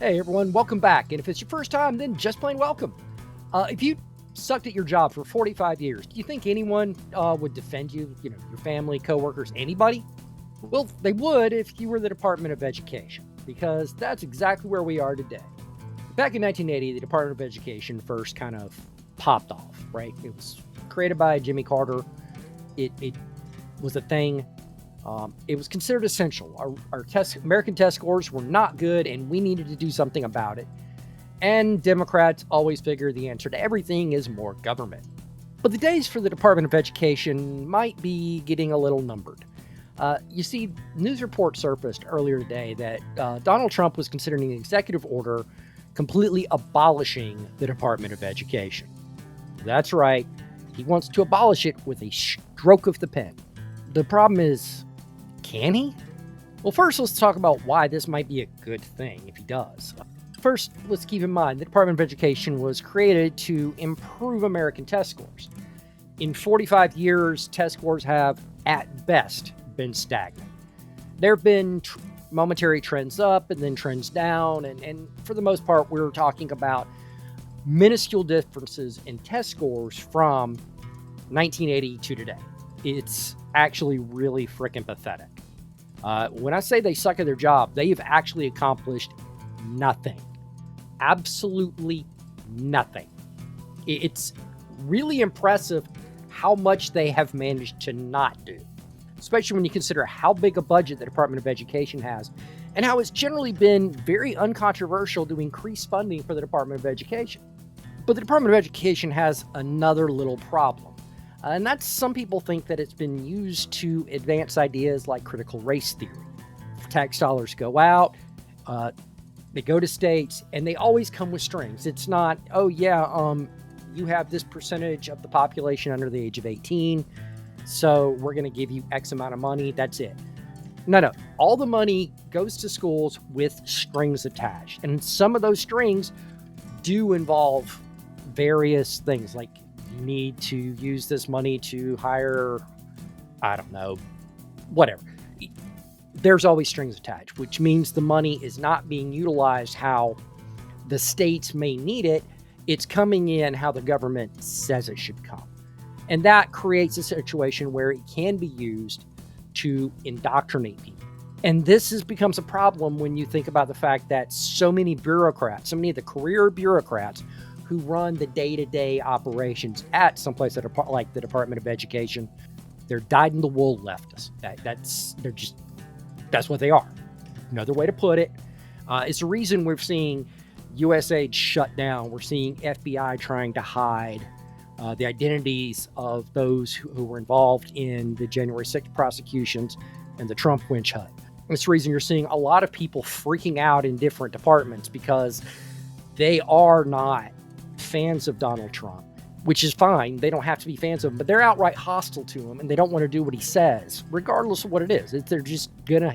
Hey everyone, welcome back. And if it's your first time, then just plain welcome. If you sucked at your job for 45 years, do you think anyone would defend you? You know, your family, coworkers, anybody? Well, they would if you were the Department of Education, because that's exactly where we are today. Back in 1980, the Department of Education first kind of popped off, right? It was created by Jimmy Carter. It was a thing. It was considered essential. Our American test scores were not good, and we needed to do something about it. And Democrats always figure the answer to everything is more government. But the days for the Department of Education might be getting a little numbered. You see, news reports surfaced earlier today that Donald Trump was considering an executive order completely abolishing the Department of Education. That's right, he wants to abolish it with a stroke of the pen. The problem is, can he? Well, first, let's talk about why this might be a good thing if he does. First, let's keep in mind the Department of Education was created to improve American test scores. In 45 years, test scores have, at best, been stagnant. There have been momentary trends up and then trends down, and for the most part, we're talking about minuscule differences in test scores from 1980 to today. It's actually really freaking pathetic. When I say they suck at their job, they have actually accomplished nothing. Absolutely nothing. It's really impressive how much they have managed to not do, especially when you consider how big a budget the Department of Education has and how it's generally been very uncontroversial to increase funding for the Department of Education. But the Department of Education has another little problem. And that's some people think that it's been used to advance ideas like critical race theory. Tax dollars go out, they go to states, and they always come with strings. It's not, oh yeah, you have this percentage of the population under the age of 18, so we're going to give you X amount of money, that's it. No. All the money goes to schools with strings attached. And some of those strings do involve various things, like you need to use this money to hire, I don't know, whatever. There's always strings attached, which means the money is not being utilized how the states may need it. It's coming in how the government says it should come. And that creates a situation where it can be used to indoctrinate people. And this becomes a problem when you think about the fact that so many bureaucrats, so many of the career bureaucrats who run the day-to-day operations at someplace like the Department of Education, they're dyed-in-the-wool leftists. That's what they are. Another way to put it, it's the reason we're seeing USAID shut down. We're seeing FBI trying to hide the identities of those who were involved in the January 6th prosecutions and the Trump witch hunt. It's the reason you're seeing a lot of people freaking out in different departments because they are not fans of Donald Trump, which is fine. They don't have to be fans of him, but they're outright hostile to him and they don't want to do what he says, regardless of what it is. They're just gonna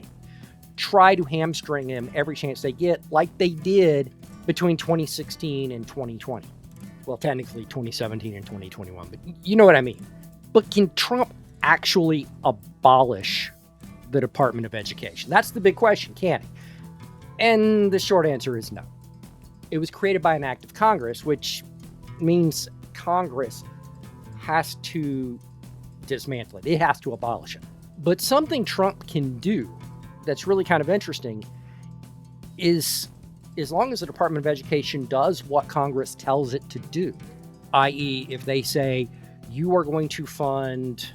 try to hamstring him every chance they get, like they did between 2016 and 2020. Well, technically 2017 and 2021, but you know what I mean. But can Trump actually abolish the Department of Education? That's the big question, can he? And the short answer is no. It was created by an act of Congress, which means Congress has to dismantle it. It has to abolish it. But something Trump can do that's really kind of interesting is, as long as the Department of Education does what Congress tells it to do, i.e., if they say, you are going to fund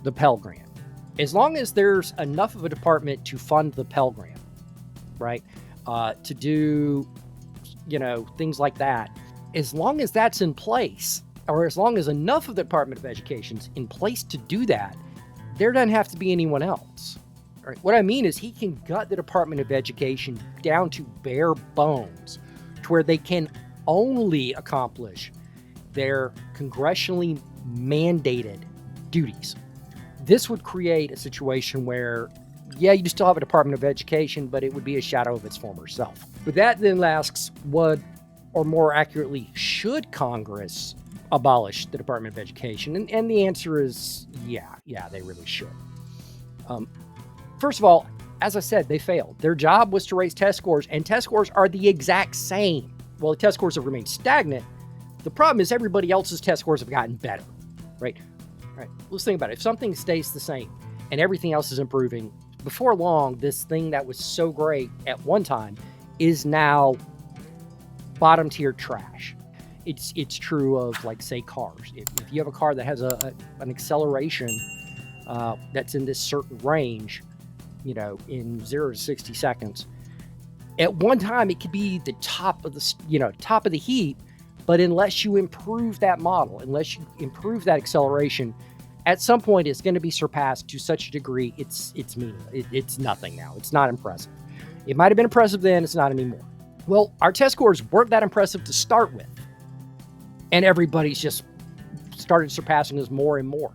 the Pell Grant, as long as there's enough of a department to fund the Pell Grant, right, to do, things like that, as long as that's in place, or as long as enough of the Department of Education's in place to do that, there doesn't have to be anyone else. Right? What I mean is he can gut the Department of Education down to bare bones to where they can only accomplish their congressionally mandated duties. This would create a situation where, yeah, you still have a Department of Education, but it would be a shadow of its former self. But that then asks, or more accurately, should Congress abolish the Department of Education? And the answer is, yeah, they really should. First of all, As I said, they failed. Their job was to raise test scores, and test scores are the exact same. Well, the test scores have remained stagnant. The problem is everybody else's test scores have gotten better, right? Right. Let's think about it. If something stays the same and everything else is improving, before long, this thing that was so great at one time is now bottom tier trash. It's true of, like, say, cars. If you have a car that has an acceleration that's in this certain range, in 0 to 60 seconds, at one time it could be the top of the heap. But unless you improve that model, unless you improve that acceleration, at some point it's going to be surpassed to such a degree it's meaningless. It's nothing now. It's not impressive. It might have been impressive then. It's not anymore. Well, our test scores weren't that impressive to start with, and everybody's just started surpassing us more and more.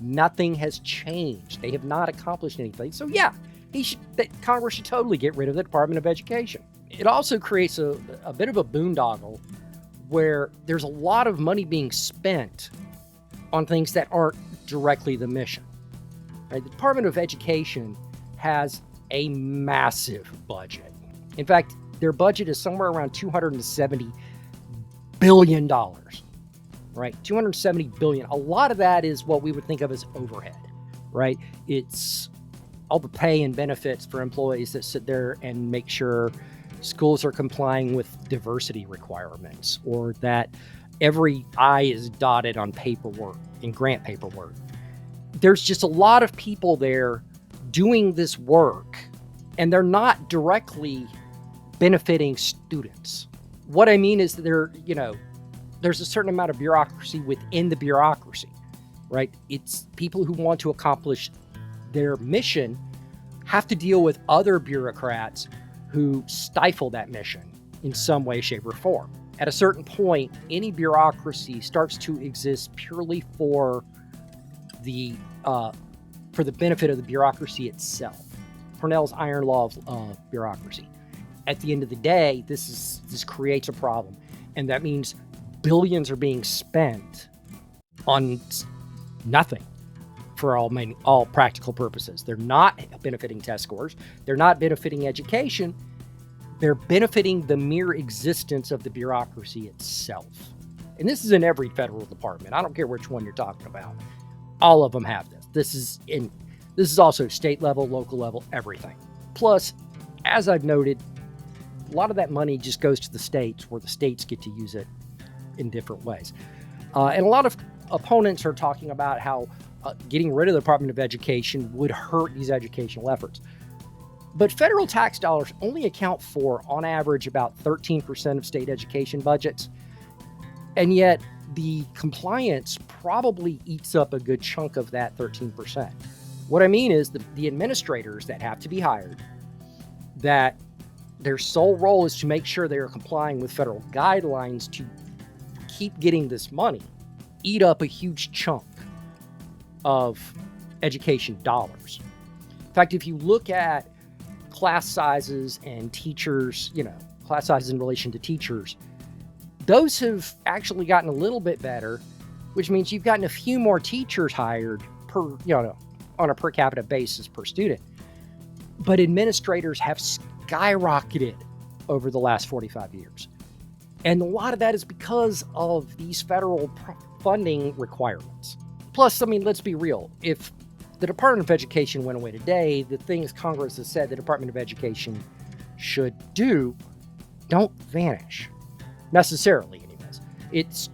Nothing has changed. They have not accomplished anything. So yeah, Congress should totally get rid of the Department of Education. It also creates a bit of a boondoggle where there's a lot of money being spent on things that aren't directly the mission. Right? The Department of Education has a massive budget. In fact, their budget is somewhere around $270 billion, right? $270 billion. A lot of that is what we would think of as overhead, right? It's all the pay and benefits for employees that sit there and make sure schools are complying with diversity requirements, or that every I is dotted on paperwork and grant paperwork. There's just a lot of people there doing this work, and they're not directly benefiting students. What I mean is that there's a certain amount of bureaucracy within the bureaucracy, right? It's people who want to accomplish their mission have to deal with other bureaucrats who stifle that mission in some way, shape, or form. At a certain point, any bureaucracy starts to exist purely for the benefit of the bureaucracy itself. Parnell's iron law of bureaucracy. At the end of the day, this creates a problem, and that means billions are being spent on nothing for all practical purposes. They're not benefiting test scores. They're not benefiting education. They're benefiting the mere existence of the bureaucracy itself. And this is in every federal department. I don't care which one you're talking about. All of them have this. This is also state level, local level, everything. Plus, as I've noted, a lot of that money just goes to the states, where the states get to use it in different ways. And a lot of opponents are talking about how getting rid of the Department of Education would hurt these educational efforts. But federal tax dollars only account for, on average, about 13% of state education budgets. And yet, the compliance probably eats up a good chunk of that 13%. What I mean is the administrators that have to be hired, that their sole role is to make sure they are complying with federal guidelines to keep getting this money, eat up a huge chunk of education dollars. In fact, if you look at class sizes and teachers, class sizes in relation to teachers, those have actually gotten a little bit better, which means you've gotten a few more teachers hired on a per capita basis per student. But administrators have skyrocketed over the last 45 years. And a lot of that is because of these federal funding requirements. Plus, let's be real. If the Department of Education went away today, the things Congress has said the Department of Education should do don't vanish. Necessarily, anyways. It's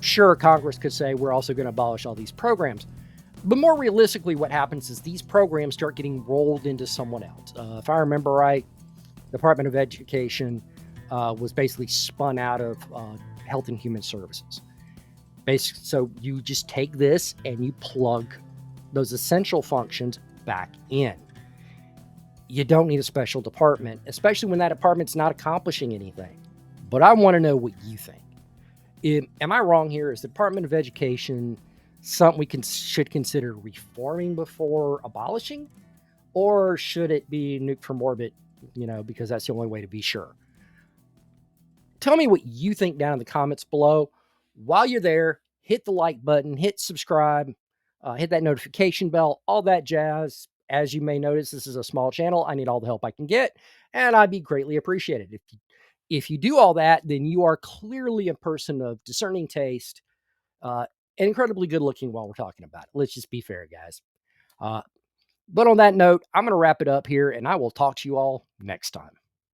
sure Congress could say we're also going to abolish all these programs. But more realistically, what happens is these programs start getting rolled into someone else. If I remember right, the Department of Education was basically spun out of Health and Human Services. So you just take this and you plug those essential functions back in. You don't need a special department, especially when that department's not accomplishing anything. But I want to know what you think. Am I wrong here? Is the Department of Education something we should consider reforming before abolishing? Or should it be nuked from orbit, because that's the only way to be sure? Tell me what you think down in the comments below. While you're there, hit the like button, hit subscribe, hit that notification bell, all that jazz. As you may notice, this is a small channel. I need all the help I can get, and I'd be greatly appreciated. If you do all that, then you are clearly a person of discerning taste, uh, and incredibly good looking while we're talking about it. Let's just be fair, guys. But on that note, I'm going to wrap it up here, and I will talk to you all next time.